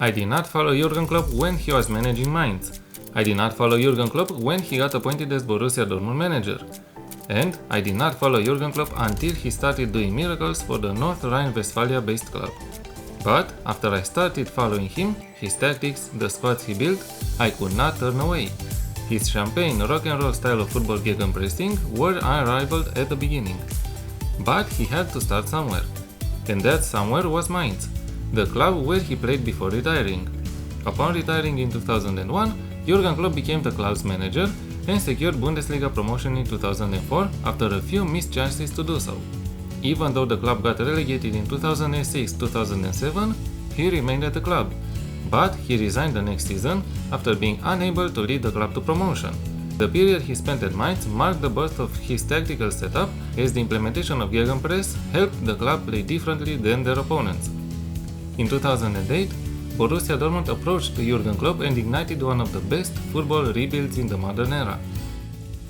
I did not follow Jurgen Klopp when he was managing Mainz. I did not follow Jurgen Klopp when he got appointed as Borussia Dortmund manager. And I did not follow Jurgen Klopp until he started doing miracles for the North Rhine-Westphalia based club. But after I started following him, his tactics, the squads he built, I could not turn away. His champagne rock and roll style of football gegenpressing were unrivaled at the beginning. But he had to start somewhere. And that somewhere was Mainz, the club where he played before retiring. Upon retiring in 2001, Jurgen Klopp became the club's manager and secured Bundesliga promotion in 2004 after a few missed chances to do so. Even though the club got relegated in 2006-2007, he remained at the club, but he resigned the next season after being unable to lead the club to promotion. The period he spent at Mainz marked the birth of his tactical setup, as the implementation of gegenpress helped the club play differently than their opponents. In 2008, Borussia Dortmund approached Jurgen Klopp and ignited one of the best football rebuilds in the modern era.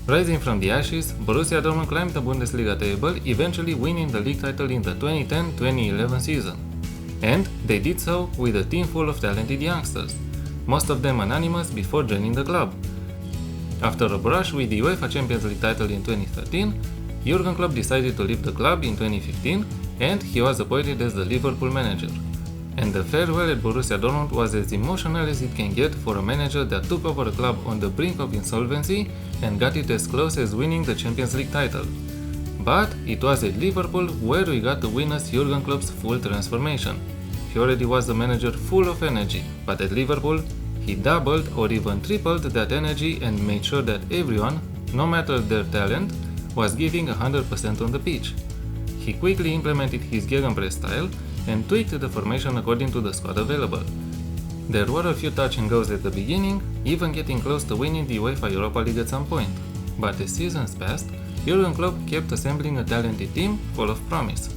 Rising from the ashes, Borussia Dortmund climbed the Bundesliga table, eventually winning the league title in the 2010-2011 season. And they did so with a team full of talented youngsters, most of them anonymous before joining the club. After a brush with the UEFA Champions League title in 2013, Jurgen Klopp decided to leave the club in 2015 and he was appointed as the Liverpool manager. And the farewell at Borussia Dortmund was as emotional as it can get for a manager that took over a club on the brink of insolvency and got it as close as winning the Champions League title. But it was at Liverpool where we got to witness Jurgen Klopp's full transformation. He already was a manager full of energy, but at Liverpool, he doubled or even tripled that energy and made sure that everyone, no matter their talent, was giving 100% on the pitch. He quickly implemented his gegenpress style and tweaked the formation according to the squad available. There were a few touch and goes at the beginning, even getting close to winning the UEFA Europa League at some point. But as seasons passed, Jurgen Klopp kept assembling a talented team full of promise.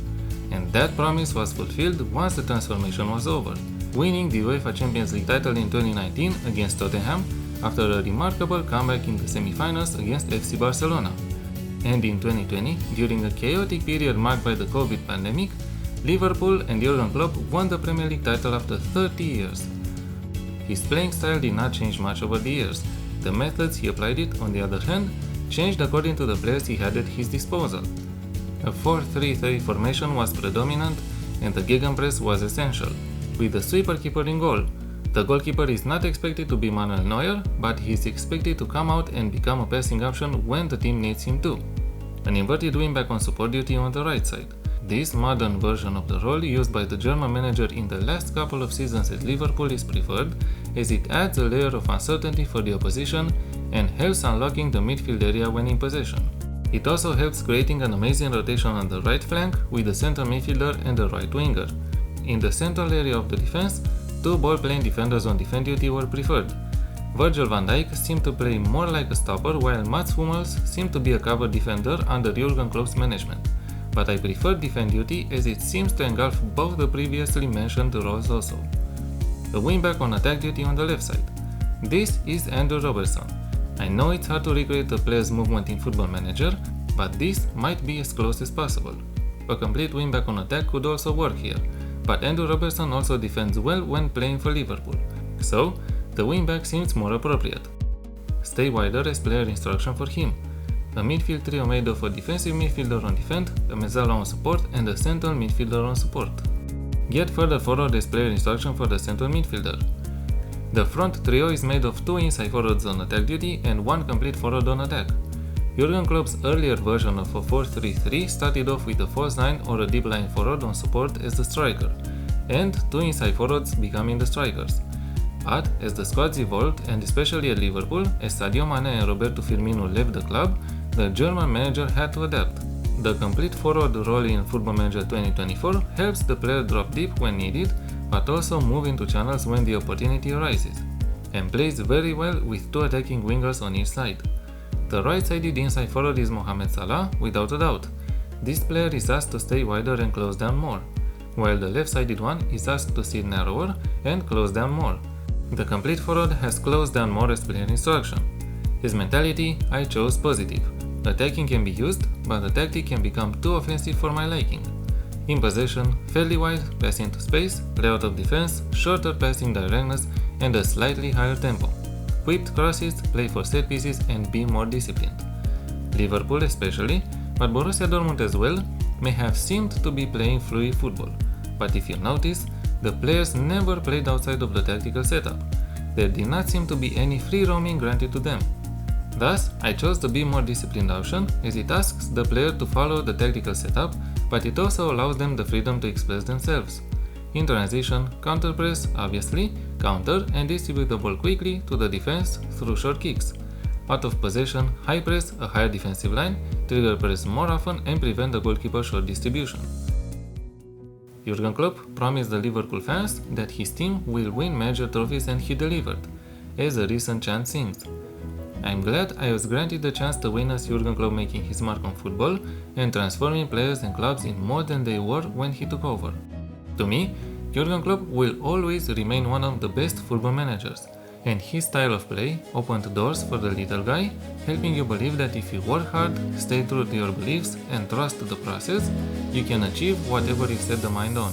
And that promise was fulfilled once the transformation was over, winning the UEFA Champions League title in 2019 against Tottenham after a remarkable comeback in the semi-finals against FC Barcelona. And in 2020, during a chaotic period marked by the COVID pandemic, Liverpool and Jurgen Klopp won the Premier League title after 30 years. His playing style did not change much over the years. The methods he applied it, on the other hand, changed according to the players he had at his disposal. A 4-3-3 formation was predominant and the gegenpress was essential, with the sweeper keeper in goal. The goalkeeper is not expected to be Manuel Neuer, but he is expected to come out and become a passing option when the team needs him to. An inverted wingback on support duty on the right side. This modern version of the role used by the German manager in the last couple of seasons at Liverpool is preferred, as it adds a layer of uncertainty for the opposition and helps unlocking the midfield area when in possession. It also helps creating an amazing rotation on the right flank with the center midfielder and the right winger. In the central area of the defense, two ball-playing defenders on defend duty were preferred. Virgil van Dijk seemed to play more like a stopper, while Mats Hummels seemed to be a cover defender under Jurgen Klopp's management. But I prefer defend duty as it seems to engulf both the previously mentioned roles also. A wingback on attack duty on the left side. This is Andrew Robertson. I know it's hard to recreate a player's movement in Football Manager, but this might be as close as possible. A complete wingback on attack could also work here, but Andrew Robertson also defends well when playing for Liverpool, so the wingback seems more appropriate. Stay wider as player instruction for him. A midfield trio made of a defensive midfielder on defend, a mezzala on support and a central midfielder on support. Get further forward as player instruction for the central midfielder. The front trio is made of two inside forwards on attack duty and one complete forward on attack. Jurgen Klopp's earlier version of a 4-3-3 started off with a false 9 or a deep line forward on support as the striker, and two inside forwards becoming the strikers. But as the squads evolved, and especially at Liverpool, as Sadio Mane and Roberto Firmino left the club, the German manager had to adapt. The complete forward role in Football Manager 2024 helps the player drop deep when needed, but also move into channels when the opportunity arises, and plays very well with two attacking wingers on each side. The right-sided inside forward is Mohamed Salah, without a doubt. This player is asked to stay wider and close down more, while the left-sided one is asked to sit narrower and close down more. The complete forward has closed down more as player instruction. His mentality, I chose positive. Attacking can be used, but the tactic can become too offensive for my liking. In possession, fairly wide, passing to space, layout of defense, shorter passing diagonals, and a slightly higher tempo. Whipped crosses, play for set pieces, and be more disciplined. Liverpool especially, but Borussia Dortmund as well, may have seemed to be playing fluid football, but if you notice, the players never played outside of the tactical setup. There did not seem to be any free roaming granted to them. Thus, I chose the be more disciplined option as it asks the player to follow the tactical setup, but it also allows them the freedom to express themselves. In transition, counter press, obviously, counter and distribute the ball quickly to the defense through short kicks. Out of possession, high press, a higher defensive line, trigger press more often and prevent the goalkeeper's short distribution. Jurgen Klopp promised the Liverpool fans that his team will win major trophies and he delivered, as a recent chant sings. I'm glad I was granted the chance to witness Jurgen Klopp making his mark on football and transforming players and clubs in more than they were when he took over. To me, Jurgen Klopp will always remain one of the best football managers, and his style of play opened doors for the little guy, helping you believe that if you work hard, stay true to your beliefs, and trust the process, you can achieve whatever you set the mind on.